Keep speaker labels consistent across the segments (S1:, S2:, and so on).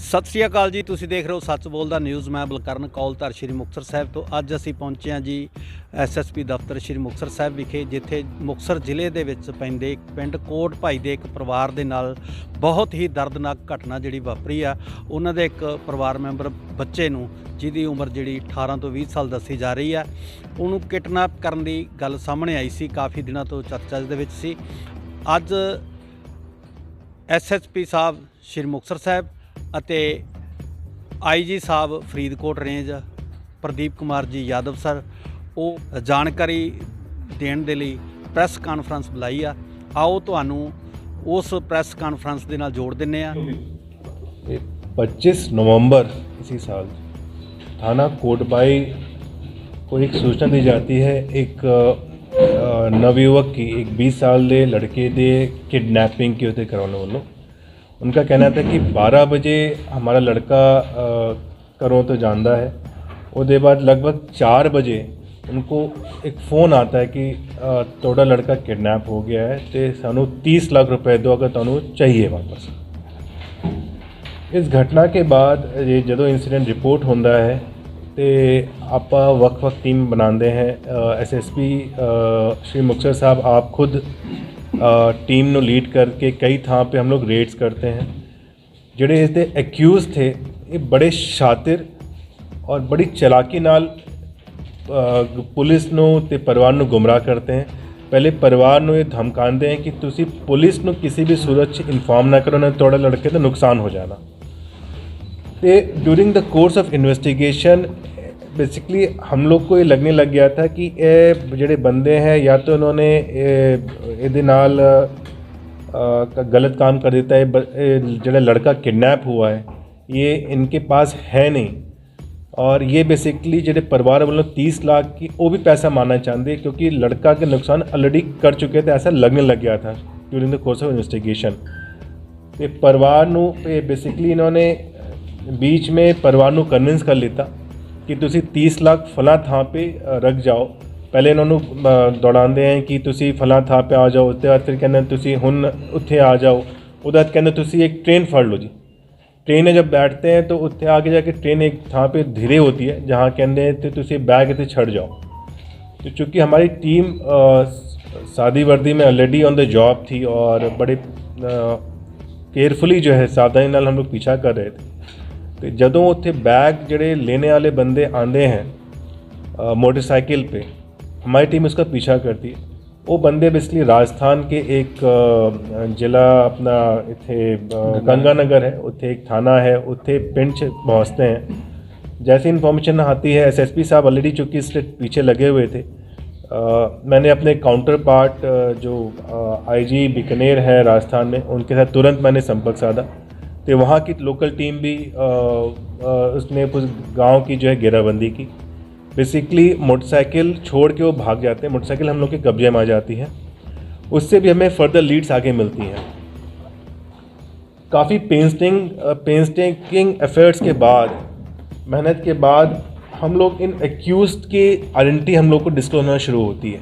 S1: ਸਤਿ ਸ਼੍ਰੀ ਅਕਾਲ ਜੀ। ਤੁਸੀਂ ਦੇਖ ਰਹੇ ਹੋ ਸੱਚ ਬੋਲਦਾ ਨਿਊਜ਼। ਮੈਂ ਬਲਕਰਨ ਕੌਲਧਰ ਸ਼੍ਰੀ ਮੁਕਤਸਰ ਸਾਹਿਬ ਤੋਂ ਅੱਜ ਅਸੀਂ ਪਹੁੰਚੇ ਹਾਂ ਜੀ ਐਸਐਸਪੀ ਦਫ਼ਤਰ ਸ਼੍ਰੀ ਮੁਕਤਸਰ ਸਾਹਿਬ ਵਿਖੇ, ਜਿੱਥੇ ਮੁਕਤਸਰ ਜ਼ਿਲ੍ਹੇ ਦੇ ਵਿੱਚ ਪੈਂਦੇ ਪਿੰਡ ਕੋਟ ਭਾਈ ਦੇ ਇੱਕ ਪਰਿਵਾਰ ਦੇ ਨਾਲ ਬਹੁਤ ਹੀ ਦਰਦਨਾਕ ਘਟਨਾ ਜਿਹੜੀ ਵਾਪਰੀ ਆ। ਉਹਨਾਂ ਦੇ ਇੱਕ ਪਰਿਵਾਰ ਮੈਂਬਰ ਬੱਚੇ ਨੂੰ, ਜਿਹਦੀ ਉਮਰ ਜਿਹੜੀ 18 ਤੋਂ 20 ਸਾਲ ਦੱਸੀ ਜਾ ਰਹੀ ਆ, ਉਹਨੂੰ ਕਿਡਨੈਪ ਕਰਨ ਦੀ ਗੱਲ ਸਾਹਮਣੇ ਆਈ ਸੀ। ਕਾਫੀ ਦਿਨਾਂ ਤੋਂ ਚਰਚਾ ਦੇ ਵਿੱਚ ਸੀ। ਅੱਜ ਐਸਐਸਪੀ ਸਾਹਿਬ ਸ਼੍ਰੀ ਮੁਕਤਸਰ ਸਾਹਿਬ ਅਤੇ IG Sahib Faridkot range Pradeep Kumar ji Yadav sir, ਉਹ ਜਾਣਕਾਰੀ ਦੇਣ ਦੇ ਲਈ ਪ੍ਰੈਸ ਕਾਨਫਰੰਸ ਬੁਲਾਈ ਆ। ਆਓ ਤੁਹਾਨੂੰ उस प्रेस कॉन्फ्रेंस के नाल जोड़ दिन्ने आ।
S2: 25 नवंबर इसी साल थाना कोटबाई को एक सूचना दी जाती है, एक नवयुवक की, एक 20 साल के लड़के दे किडनैपिंग की होते करवाने वालों। उनका कहना था कि 12 बजे हमारा लड़का घरों तो जाता है, उसके बाद लगभग 4 बजे उनको एक फ़ोन आता है कि तोड़ा लड़का किडनैप हो गया है, तो सानू 30 लाख रुपए दो अगर तुहानू चाहिए वापस। इस घटना के बाद जो इंसीडेंट रिपोर्ट होता है तो आप वक् टीम बनाते हैं। एसएसपी श्री मुक्तसर साहब आप खुद टीम नो लीड करके कई थां पे हम लोग रेड्स करते हैं। जिहड़े इसके एक्यूज़ थे ये बड़े शातिर और बड़ी चलाकी नाल पुलिस नूं ते परिवार नूं गुमराह करते हैं। पहले परिवार नूं ये धमकाते हैं कि तुसी पुलिस नूं किसी भी सूरत च इन्फॉर्म ना करो, ना थोड़ा लड़के का नुकसान हो जाना। तो during the course of investigation basically हम लोग को ये लगने लग गया था कि ये जेडे बंदे हैं या तो इन्होंने ये नाल गलत काम कर देता है, जेड़ा लड़का किडनैप हुआ है ये इनके पास है नहीं, और ये बेसिकली जो परिवार वालों 30 लाख की वो भी पैसा मानना चाहते क्योंकि लड़का के नुकसान ऑलरेडी कर चुके थे, ऐसा लगने लग गया था during the course of investigation. तो परिवार नू बेसिकली इन्होंने बीच में परिवार नू कन्विंस कर लेता कि तुसी 30 लाख फलां थां पे रख जाओ। पहले इन्होंने दौड़ाते हैं कि तुसी फलां थां पे आ जाओ, उसके बाद फिर कहते तुसी हुण उत्थे आ जाओ, उसके बाद कहते तुसी एक ट्रेन फड़ लो जी। ट्रेन में जब बैठते हैं तो उत्थे आगे जाके ट्रेन एक थां पे धीरे होती है जहाँ कहते हैं तो तुसी बैग इतने छड़ जाओ। तो चूँकि हमारी टीम सादी वर्दी में ऑलरेडी ऑन द जॉब थी और बड़े केयरफुली जो है सावधानी नाल हम लोग पीछा कर रहे थे। तो जदों उत्थे बैग जड़े लेने वाले बंदे आते हैं मोटरसाइकिल पे, हमारी टीम उसका पीछा करती है। वो बंदे बेसिकली राजस्थान के एक जिला अपना इत्थे गंगानगर है, उत्थे एक थाना है, उत्थे पिंड पहुँचते हैं। जैसी इन्फॉर्मेशन आती है एसएसपी साहब ऑलरेडी चूँकि इससे पीछे लगे हुए थे। मैंने अपने काउंटर पार्ट जो आईजी बीकानेर है राजस्थान में, उनके साथ तुरंत मैंने संपर्क साधा। तो वहाँ की लोकल टीम भी उसने उस गाँव की जो है घेराबंदी की। बेसिकली मोटरसाइकिल छोड़ के वो भाग जाते हैं, मोटरसाइकिल हम लोग के कब्जे में आ जाती है। उससे भी हमें फर्दर लीड्स आगे मिलती हैं। काफ़ी पेंस्टिंग एफर्ट्स के बाद, मेहनत के बाद हम लोग इन एक्यूज्ड की आइडेंटिटी हम लोग को डिस्क्लोज होना शुरू होती है।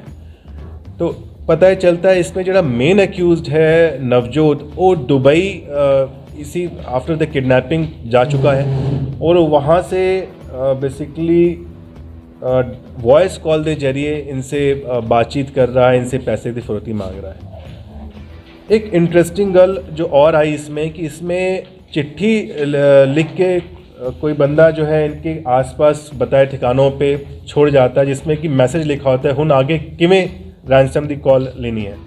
S2: तो पता है चलता है इसमें जो मेन एक्यूज्ड है नवजोत, वो दुबई इसी आफ्टर द किडनैपिंग जा चुका है और वहाँ से बेसिकली वॉइस कॉल के जरिए इनसे बातचीत कर रहा है, इनसे पैसे की फरोती मांग रहा है। एक इंटरेस्टिंग गल जो और आई इसमें कि इसमें चिट्ठी लिख के कोई बंदा जो है इनके आसपास बताए ठिकानों पे छोड़ जाता है, जिसमें कि मैसेज लिखा होता है हुण आगे किवें रैंसम की कॉल लेनी है।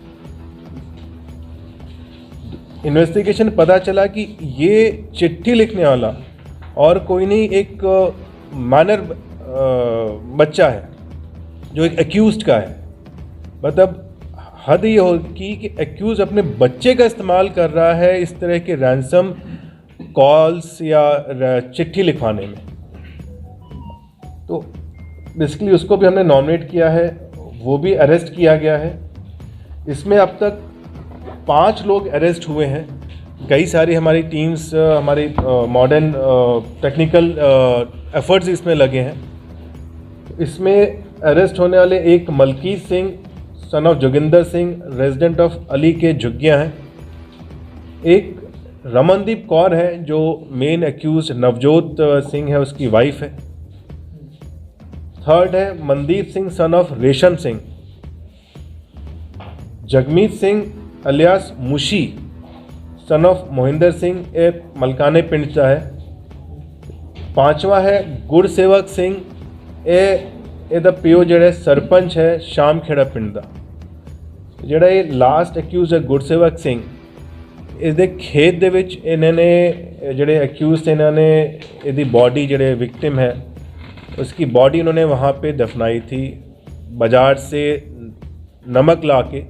S2: इन्वेस्टिगेशन पता चला कि ये चिट्ठी लिखने वाला और कोई नहीं, एक माइनर बच्चा है जो एक एक्यूज्ड का है। मतलब हद ये होगी कि एक्यूज अपने बच्चे का इस्तेमाल कर रहा है इस तरह के रैंसम कॉल्स या चिट्ठी लिखवाने में। तो बेसिकली उसको भी हमने नॉमिनेट किया है, वो भी अरेस्ट किया गया है। इसमें अब तक 5 लोग अरेस्ट हुए हैं। कई सारी हमारी टीम्स, हमारी मॉडर्न टेक्निकल एफर्ट्स इसमें लगे हैं। इसमें अरेस्ट होने वाले एक Malkit Singh son of Joginder Singh resident of Ali के झुग्गियाँ हैं। एक रमनदीप कौर है जो मेन एक्यूज नवजोत सिंह है, उसकी वाइफ है। थर्ड है Mandeep Singh son of Resham Singh. Jagmeet Singh alias Mushi son of Mohinder Singh, ए मलकाने पिंड का है। पांचवा है गुरसेवक सिंह, ए दा पिओ जड़े सरपंच है शाम खेड़ा पिंड का। ਜਿਹੜਾ ਇਹ ਲਾਸਟ ਐਕਿਊਜ਼ ਹੈ ਗੁਰਸੇਵਕ ਸਿੰਘ, ਇਹਦੇ ਖੇਤ ਦੇ ਵਿੱਚ ਇਹਨਾਂ ਨੇ ਜਿਹੜੇ ਐਕਿਊਜ਼ थे ਇਹਨਾਂ ਨੇ ਇਹਦੀ बॉडी ਜਿਹੜੇ विक्टिम है उसकी बॉडी उन्होंने वहाँ पे दफनाई थी। बाजार से नमक ला के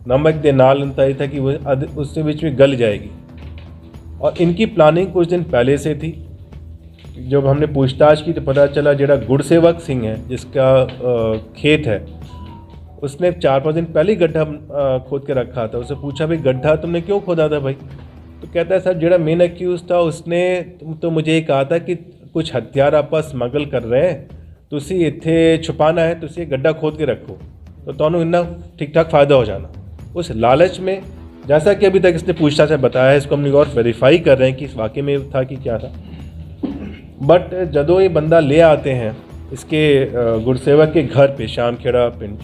S2: नमक के नाल बताई था कि वो उसके बीच में गल जाएगी, और इनकी प्लानिंग कुछ दिन पहले से थी। जब हमने पूछताछ की तो पता चला जड़ा गुरसेवक सिंह है जिसका खेत है, उसने 4-5 दिन पहले ही गड्ढा खोद के रखा था। उससे पूछा भाई गड्ढा तुमने क्यों खोदा था भाई? तो कहता है सर जड़ा मेन एक्यूज था उसने तो मुझे ये कहा था कि कुछ हथियार आप स्मगल कर रहे हैं, तुसी इत्थे छुपाना है, तुसी गड्ढा खोद के रखो तो तुहानू इन्ना ठीक ठाक फ़ायदा हो जाना। उस लालच में, जैसा कि अभी तक इसने पूछताछ से बताया है, इसको हम लोग और वेरीफाई कर रहे हैं कि इस वाकई में था कि क्या था। बट जदों ये बंदा ले आते हैं इसके गुरसेवक के घर पे शामखेड़ा पिंड,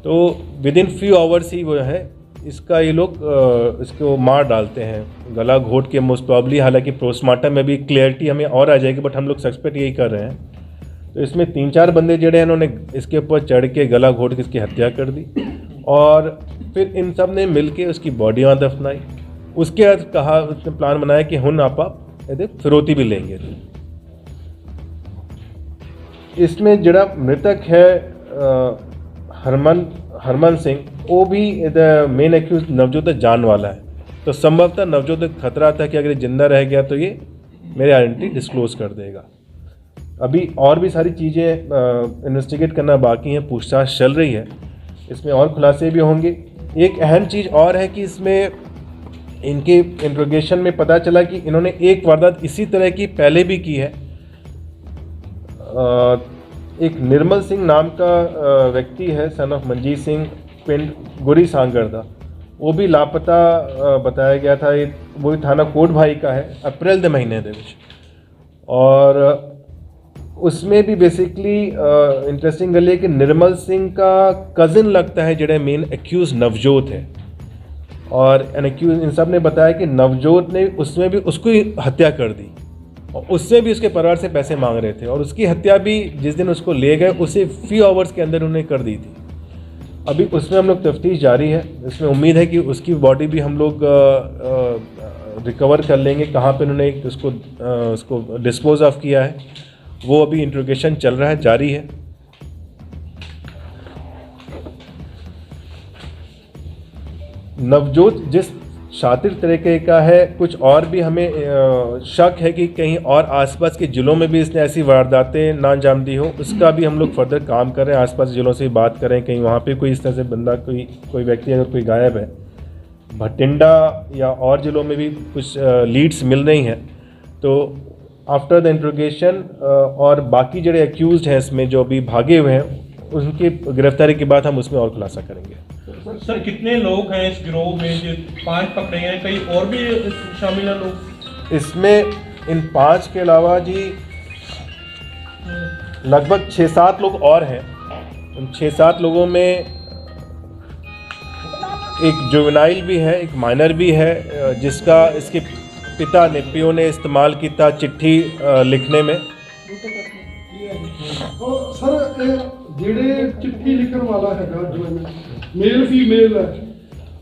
S2: तो विद इन फ्यू आवर्स ही वो है इसका ये लोग इसको मार डालते हैं, गला घोट के मोस्ट प्रॉब्ली। हालांकि पोस्टमार्टम में भी क्लियरिटी हमें और आ जाएगी, बट हम लोग सस्पेक्ट यही कर रहे हैं। तो इसमें 3-4 बंदे जड़े हैं इन्होंने इसके ऊपर चढ़ के गला घोट के इसकी हत्या कर दी, और फिर इन सब ने मिल के उसकी बॉडी वहाँ दफनाई। उसके बाद कहा, उसने प्लान बनाया कि हुन आप ये फिरौती भी लेंगे। इसमें जड़ा मृतक है हरमन सिंह, वो भी मेन एक्यूज नवजोत जान वाला है, तो संभवतः नवजोत खतरा था कि अगर ये जिंदा रह गया तो ये मेरी आइडेंटिटी डिस्क्लोज कर देगा। अभी और भी सारी चीज़ें इन्वेस्टिगेट करना बाकी हैं, पूछताछ चल रही है, इसमें और खुलासे भी होंगे। एक अहम चीज़ और है कि इसमें इनके इंट्रोगेशन में पता चला कि इन्होंने एक वारदात इसी तरह की पहले भी की है। एक निर्मल सिंह नाम का व्यक्ति है सन ऑफ मंजीत सिंह, पिंड गुरी सांगर था, वो भी लापता बताया गया था। ये वो भी थाना कोट भाई का है, अप्रैल के महीने के विच। और उसमें भी बेसिकली इंटरेस्टिंग गल है कि निर्मल सिंह का कज़न लगता है जड़े मेन एक्यूज नवजोत है, और एन एक्यूज इन सब ने बताया कि नवजोत ने उसमें भी उसको ही हत्या कर दी, और उससे भी उसके परिवार से पैसे मांग रहे थे, और उसकी हत्या भी जिस दिन उसको ले गए उसे फ्यू आवर्स के अंदर उन्हें कर दी थी। अभी उसमें हम लोग तफ्तीश जारी है, इसमें उम्मीद है कि उसकी बॉडी भी हम लोग रिकवर कर लेंगे, कहाँ पे उन्होंने उसको डिस्पोज ऑफ किया है, वो अभी इंट्रोगेशन चल रहा है, जारी है। नवजोत जिस शातिर तरीके का है, कुछ और भी हमें शक है कि कहीं और आसपास के ज़िलों में भी इसने ऐसी वारदातें ना अंजाम दी हो, उसका भी हम लोग फर्दर काम कर रहे हैं। आसपास ज़िलों से बात करें, कहीं वहाँ पे कोई इस तरह से बंदा कोई व्यक्ति अगर कोई गायब है, भटिंडा या और ज़िलों में भी कुछ लीड्स मिल रही हैं, तो आफ्टर द इंट्रोगेशन और बाकी जड़े एक्यूज़ हैं इसमें जो अभी भागे हुए हैं, उनकी गिरफ्तारी के बाद हम उसमें और खुलासा करेंगे।
S3: सर कितने लोग हैं इस गिरोह में? जो 5 पकड़े हैं, कई और भी शामिल हैं लोग
S2: इसमें? इन 5 के अलावा जी लगभग 6-7 लोग और हैं। उन 6-7 लोगों में एक जुवेनाइल भी है, एक माइनर भी है, जिसका इसके पिता ने पियो ने इस्तेमाल किया चिट्ठी लिखने में।
S4: सर ਜਿਹੜੇ चिट्ठी लिखने वाला है मेल फीमेल है,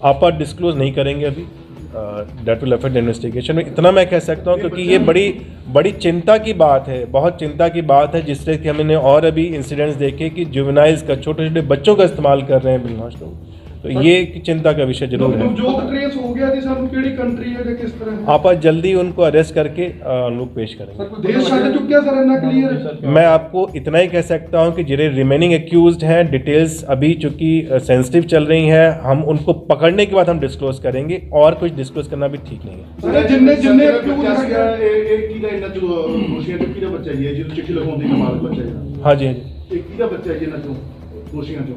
S2: आप डिस्क्लोज नहीं करेंगे अभी, डेट विल अफेक्ट इन्वेस्टिगेशन। में इतना मैं कह सकता हूँ क्योंकि ये बड़ी चिंता की बात है, बहुत चिंता की बात है, जिससे कि हमने और अभी इंसिडेंट्स देखे कि जुवेनाइल्स का, छोटे छोटे बच्चों का इस्तेमाल कर रहे हैं बिलहाश लोग, तो ये चिंता का विषय जरूर है।
S4: जो ट्रेस हो गया थी सर, केड़ी कंट्री है या किस तरह है?
S2: आप जल्दी उनको अरेस्ट करके हम लोग पेश करेंगे।
S4: देश छड़ चुका सर, इतना क्लियर है?
S2: मैं आपको इतना ही कह सकता हूं कि जिन्हें रिमेनिंग एक्यूज्ड हैं, डिटेल्स अभी चूंकि सेंसिटिव चल रही हैं, हम उनको पकड़ने के बाद हम डिस्क्लोज करेंगे, और कुछ डिस्क्लोज करना भी ठीक नहीं है।
S4: सर जिन्ने एक्यूज
S5: है एक की दा इन्ना जो दोषियां जो किदा बच्चा है जो चिट्ठी लिखाउंदी नाबालिग बच्चा है?
S2: हाँ जी, हाँ जी।
S5: एक किदा बच्चा है जिन्ना जो दोषियां जो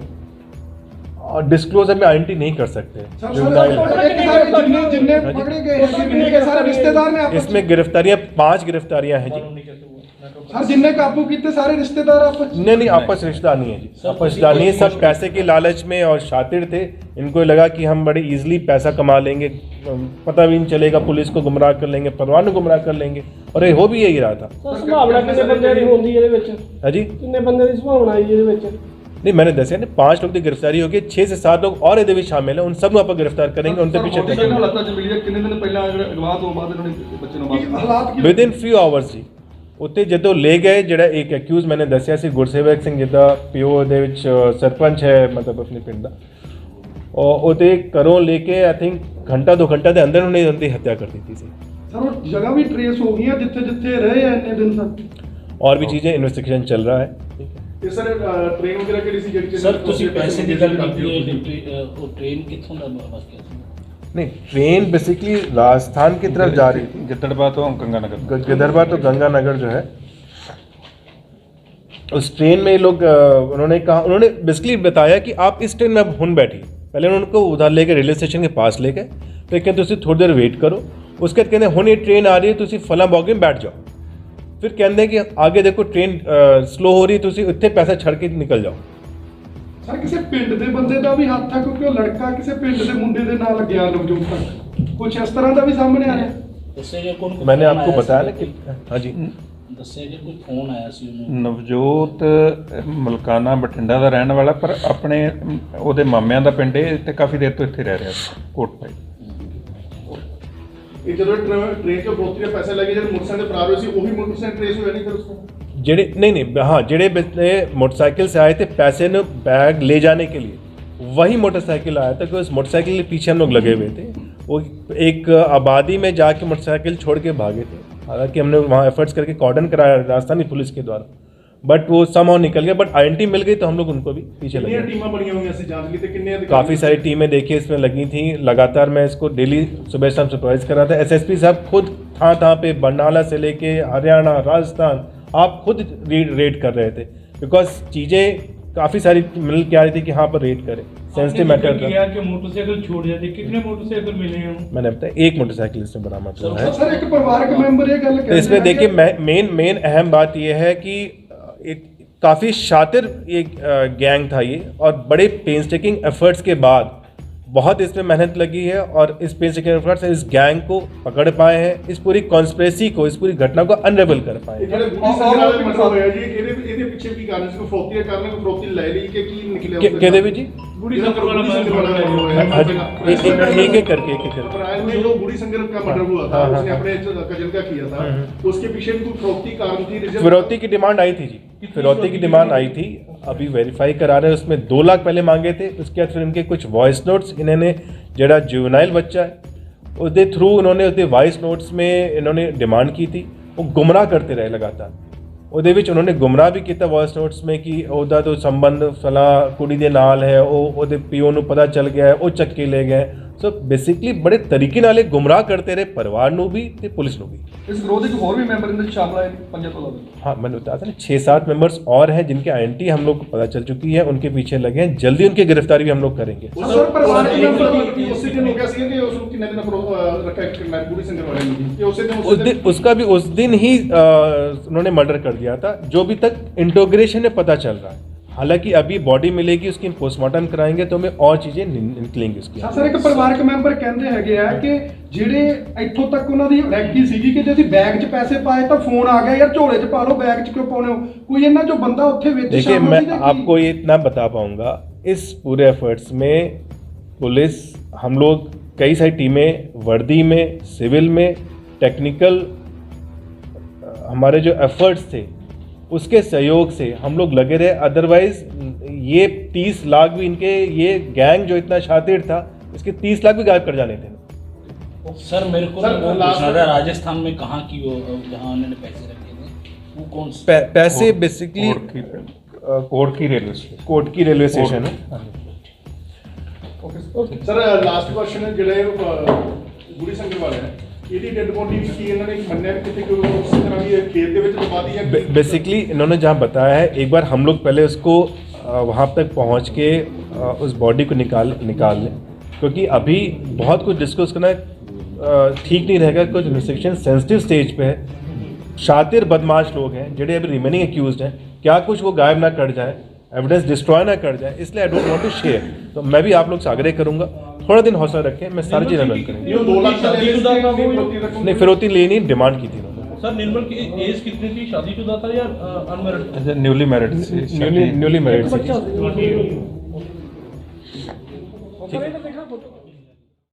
S2: डिस्क्लोज हमें आइडेंटिटी नहीं कर सकते।
S4: सर
S2: जुवेनाइल
S4: जितने पकड़े गए हैं जिनके सारे रिश्तेदार ने आपस
S2: इसमें गिरफ्तारियां 5 गिरफ्तारियां हैं जी।
S4: सर जिनने काबू किए सारे रिश्तेदार आपस
S2: नहीं आपस रिश्तेदार नहीं है जी, आपस रिश्तेदार नहीं है, सब पैसे के लालच में और शातिर थे। इनको लगा कि हम बड़े इजीली पैसा कमा लेंगे, पता भी नहीं चलेगा, पुलिस को गुमराह कर लेंगे, परिवार को गुमराह कर लेंगे, और ये हो भी यही रहा था।
S6: ਸੰਭਾਵਨਾ ਕਿੰਨੇ ਬੰਦੇ ਦੀ ਹੁੰਦੀ ਇਹਦੇ ਵਿੱਚ?
S2: हाँ जी,
S6: ਕਿੰਨੇ ਬੰਦੇ ਦੀ ਸੰਭਾਵਨਾ ਹੈ ਇਹਦੇ ਵਿੱਚ?
S2: नहीं मैंने दसिया ना 5 लोग की गिरफ्तारी होगी, 6 से 7 लोग और ये शामिल हैं, उन सब आप गिरफ्तार करेंगे, उनके पीछे विद इन फ्यू आवर्स जी। ਉੱਥੇ ਜਦੋਂ ਲੈ ਗਏ ਜਿਹੜਾ ਇੱਕ ਅਕਿਊਜ਼ ਮੈंने ਦੱਸਿਆ ਸੀ ਗੁਰਸੇਵਕ ਸਿੰਘ ਜਿੱਦਾਂ ਪੀਓ ਦੇ ਵਿੱਚ ਸਰਪੰਚ ਹੈ ਮਤਲਬ ਆਪਣੇ ਪਿੰਡ ਦਾ, ਉਹਦੇ ਘਰੋਂ ਲੈ ਕੇ ਆਈ ਥਿੰਕ ਘੰਟਾ 2 ਘੰਟੇ ਦੇ ਅੰਦਰ ਉਹਨੇ ਉਹਦੀ ਹੱਤਿਆ ਕਰ ਦਿੱਤੀ ਸੀ।
S4: ਸਰ ਉਹ ਜਗ੍ਹਾ ਵੀ ਟ੍ਰੇਸ ਹੋ ਗਈਆਂ ਜਿੱਥੇ ਰਹੇ ਆ ਇੰਨੇ ਦਿਨ ਤੱਕ।
S2: और भी चीज़ें इन्वेस्टिगेशन चल रहा है।
S5: ਤੇ ਸਰ ਟ੍ਰੇਨ ਵਗੈरह ਕਿਹੜੀ ਸੀ ਜਿਹੜੀ
S7: ਸਰ ਤੁਸੀਂ ਪੈਸੇ ਦੀ ਗੱਲ ਕੀਤੀ ਹੈ ਉਹ ਟ੍ਰੇਨ ਕਿੱਥੋਂ ਦਾ ਬਸ ਕਿਹਾ ਸੀ?
S2: नहीं ट्रेन बेसिकली राजस्थान की तरफ जा रही थी,
S8: गिद्दड़बा तो गंगानगर,
S2: गिदरबा तो गंगानगर जो है, उस ट्रेन में ये लोग उन्होंने कहा, उन्होंने बेसिकली बताया कि आप इस ट्रेन में अब हुन बैठी। पहले उन्होंने उनको उधर लेके रेलवे स्टेशन के पास ले गए, फिर कहते उसे थोड़ी देर वेट करो, उसके बाद कहते हुन ये ट्रेन आ रही है तुम फला बॉगी में बैठ जाओ, फिर कहते हैं कि आगे देखो ट्रेन स्लो हो रही है तुम इतने पैसा छड़ के निकल जाओ।
S4: ਸਰ ਕਿਸੇ ਪਿੰਡ ਦੇ ਬੰਦੇ ਦਾ ਵੀ ਹੱਥ ਹੈ ਕਿਉਂਕਿ ਉਹ ਲੜਕਾ ਕਿਸੇ ਪਿੰਡ ਦੇ ਮੁੰਡੇ ਦੇ ਨਾਲ ਲੱਗਿਆ ਨਵਜੋਤ ਤੱਕ, ਕੁਝ ਇਸ ਤਰ੍ਹਾਂ ਦਾ ਵੀ ਸਾਹਮਣੇ ਆ ਰਿਹਾ।
S7: ਦੱਸਿਆ ਗਿਆ ਕੋਣ?
S2: मैंने आपको बताया ना कि हाँ जी,
S7: ਦੱਸਿਆ ਗਿਆ ਕੋਈ ਫੋਨ ਆਇਆ ਸੀ ਉਹਨੂੰ?
S8: ਨਵਜੋਤ ਮਲਕਾਨਾ ਬਠਿੰਡਾ ਦਾ ਰਹਿਣ ਵਾਲਾ, ਪਰ ਆਪਣੇ ਉਹਦੇ ਮਾਮਿਆਂ ਦਾ ਪਿੰਡ ਹੈ ਤੇ ਕਾਫੀ ਦੇਰ ਤੋਂ ਇੱਥੇ ਰਹਿ ਰਿਹਾ ਸੀ ਕੋਟਪਾਈ।
S5: ਇਹ ਜਦੋਂ ਟ੍ਰੇਨ ਚੋਂ ਫਰੋਤੀ ਦੇ ਪੈਸੇ ਲੱਗੇ ਜਿਹੜੇ ਮੋਟਰਸਾਈਕਲ ਤੇ ਫਰਾਰ ਹੋਏ ਸੀ ਉਹੀ ਮੋਟਰਸਾਈਕਲ ਟ੍ਰੇਸ ਹੋਇਆ ਨਹੀਂ ਫਿਰ ਉਸको?
S2: जेड़े नहीं हाँ जेड़े मोटरसाइकिल से आए थे पैसे ने बैग ले जाने के लिए, वही मोटरसाइकिल आया था कि उस मोटरसाइकिल के पीछे हम लोग लगे हुए थे। वो एक आबादी में जाके मोटरसाइकिल छोड़ के भागे थे, हालांकि हमने वहाँ एफर्ट्स करके कॉर्डन कराया राजस्थानी पुलिस के द्वारा, बट वो समहाउ निकल गया, बट आइडेंटिटी मिल गई तो हम लोग उनको भी पीछे लगे।
S5: टीमां बनी हुई ऐसी जांच की थे कितने
S2: काफ़ी सारी टीमें देखिए इसमें लगी थी, लगातार मैं इसको डेली सुबह शाम सुपरवाइज कर रहा था। एसएसपी साहब खुद था पे बरनाला से लेके हरियाणा राजस्थान आप खुद रेड कर रहे थे, बिकॉज चीज़ें काफ़ी सारी मिल के आ रही थी कि हाँ पर रेड करें, सेंसिटिव मैटर था।
S3: कि मोटरसाइकिल छोड़ जाते, कितने मोटरसाइकिल मिले हैं?
S2: मैंने बताया एक मोटरसाइकिल इसमें बरामद हुआ है।
S4: सर एक परिवारक मेंबर ये गल
S2: तो इसमें देखिए मेन अहम बात यह है कि एक काफ़ी शातिर एक गैंग था ये, और बड़े पेंसटेकिंग एफर्ट्स के बाद बहुत इसमें मेहनत लगी है और इस पेंसटेकिंग एफर्ट्स से इस गैंग को पकड़ पाए हैं, इस पूरी कॉन्स्पिरेसी को, इस पूरी घटना को अनरेबल कर पाए हैं।
S5: ਜਿਹੜੇ ਗੁੱਡੀ ਸੰਗਰ ਵਾਲੇ ਮਰਡਰ ਹੋਇਆ ਜੀ ਇਹਦੇ ਪਿੱਛੇ ਕੀ ਕਾਰਨ ਸੀ? ਕੋਈ ਫਰੋਤੀ ਦੇ ਕਾਰਨ ਕੋਈ ਫਰੋਤੀ ਲੈ ਲਈ ਕਿ ਕੀ ਨਿਕਲਿਆ?
S2: कहते भी जी
S5: गुड़ी संगर वाला मर्डर
S2: हाँ जी, एक करके
S5: अप्रैल में जो गुड़ी संगर का मर्डर हुआ था उसने अपने कजन का किया था, उसके पीछे भी कोई फरोख्ती कारण थी?
S2: फिरौती की डिमांड आई थी जी, फिरौती की डिमांड आई थी, अभी वेरीफाई करा रहे हैं। उसमें 2 लाख पहले मांगे थे, उसके बाद फिर इनके कुछ वॉइस नोट्स इन्होंने जरा जुवेनाइल बच्चा है उसके थ्रू उन्होंने उसके वॉइस नोट्स में इन्होंने डिमांड की थी, वो गुमराह करते रहे लगातार। ਉਹਦੇ ਵਿੱਚ ਉਹਨਾਂ ਨੇ ਗੁੰਮਰਾਹ ਵੀ ਕੀਤਾ ਵੌਇਸ ਨੋਟਸ में कि ਉਹਦਾ तो संबंध फला कुड़ी ਦੇ ਨਾਲ ਹੈ, ਉਹਦੇ ਪੀਓ ਨੂੰ ਪਤਾ ਚੱਲ ਗਿਆ ਹੈ, ਉਹ ਚੱਕ ਕੇ ਲੈ ਗਏ। ਸੋ ਬੇਸਿਕਲੀ ਬੜੇ ਤਰੀਕੇ ਨਾਲ ਇਹ ਗੁੰਮਰਾਹ करते रहे परिवार ਨੂੰ भी ਤੇ ਪੁਲਿਸ ਨੂੰ भी।
S4: ਇਸ ਵਿਰੋਧ ਵਿੱਚ ਹੋਰ ਵੀ ਮੈਂਬਰ ਇਹਦੇ ਵਿੱਚ ਸ਼ਾਮਲ ਆਏ पंजे तो लगे।
S2: हाँ मैंने बताया था ना 6-7 मेंबर्स और हैं जिनके आइडेंटिटी हम लोग को पता चल चुकी है, उनके पीछे लगे हैं, जल्दी उनकी गिरफ्तारी भी हम लोग करेंगे।
S5: सर परिवार के मेंबर उसी दिन हो गया सी कि उसको कितने दिन रखा है गुड़ी संगर वाले ने कि उस दिन
S2: उसका भी उस दिन ही उन्होंने मर्डर कर दिया था, जो भी तक इंटोग्रेशन में पता चल रहा है। हालांकि अभी बॉडी मिलेगी उसकी पोस्टमार्टम कराएंगे तो हमें और चीज़ें निकलेंगी उसकी।
S4: ਸਰ ਇੱਕ ਪਰਿਵਾਰਕ ਮੈਂਬਰ ਕਹਿੰਦੇ ਹੈਗੇ ਆ ਕਿ ਜਿਹੜੇ ਇੱਥੋਂ ਤੱਕ ਉਹਨਾਂ ਦੀ ਰੈਕੀ ਸੀਗੀ ਕਿ ਜੇ ਅਸੀਂ ਬੈਗ 'ਚ ਪੈਸੇ ਪਾਏ ਤਾਂ ਫੋਨ ਆ ਗਿਆ ਯਾਰ ਝੋਲੇ 'ਚ ਪਾ ਲਓ, ਬੈਗ 'ਚ ਕਿਉਂ ਪਾਉਣੇ ਹੋ? ਕੋਈ ਇਹਨਾਂ ਜੋ ਬੰਦਾ ਉੱਥੇ ਵਿੱਚ
S2: देखिए मैं आपको ये इतना बता पाऊंगा, इस पूरे एफर्ट्स में पुलिस हम लोग कई सारी टीमें वर्दी में, सिविल में, टेक्निकल हमारे जो एफर्ट्स थे उसके सहयोग से हम लोग लगे रहे, अदरवाइज ये 30 लाख भी इनके ये गैंग जो इतना शातिर था इसके 30 लाख भी गायब कर जाने थे।
S7: सर मेरे को
S5: सर,
S7: वो
S5: लास्ट
S7: पूछना था राजस्थान में कहाँ की वो जहाँ उन्होंने पैसे रखे थे वो कौन
S2: पैसे बेसिकली
S8: कोट की रेलवे स्टेशन,
S2: कोट की रेलवे स्टेशन है।
S5: सर लास्ट क्वेश्चन है ਜਿਹੜੇ ਗੁੜੀ ਸੰਗਰ ਵਾਲੇ ਹੈ ਇਹਦੀ ਡੈਡ ਬੋਡੀ ਕੀ ਇਹਨਾਂ ਨੇ ਮੰਨਿਆ ਕਿਤੇ ਕੋਈ ਉਸੇ ਤਰ੍ਹਾਂ ਦੀ ਖੇਤ ਦੇ ਵਿੱਚ ਦਬਾ दी है?
S2: बेसिकली इन्होंने जहाँ बताया है, एक बार हम लोग पहले उसको वहाँ तक पहुँच के उस बॉडी को निकाल लें, क्योंकि अभी बहुत कुछ डिस्कस करना ठीक नहीं रहेगा। कुछ इन्वेस्टिगेशन सेंसिटिव स्टेज पे है, शातिर बदमाश लोग हैं जेडे अभी रिमेनिंग एक्यूज्ड हैं, क्या कुछ वो गायब ना कर जाए, एविडेंस डिस्ट्रॉय ना कर जाए, इसलिए I don't want to share. तो मैं भी आप लोग से आग्रह करूंगा, थोड़ा दिन हौसला रखें, मैं सारी चीज़ें रन करेंगे।
S5: ये 2 लाख
S3: शादीशुदा था वो?
S2: नहीं, फिरौती लेनी डिमांड की थी उन्होंने।
S3: सर निर्मल की एज कितनी थी, शादीशुदा था या unmarried?
S8: As newly married
S2: newly married
S6: बच्चा
S2: थी।
S6: होता है।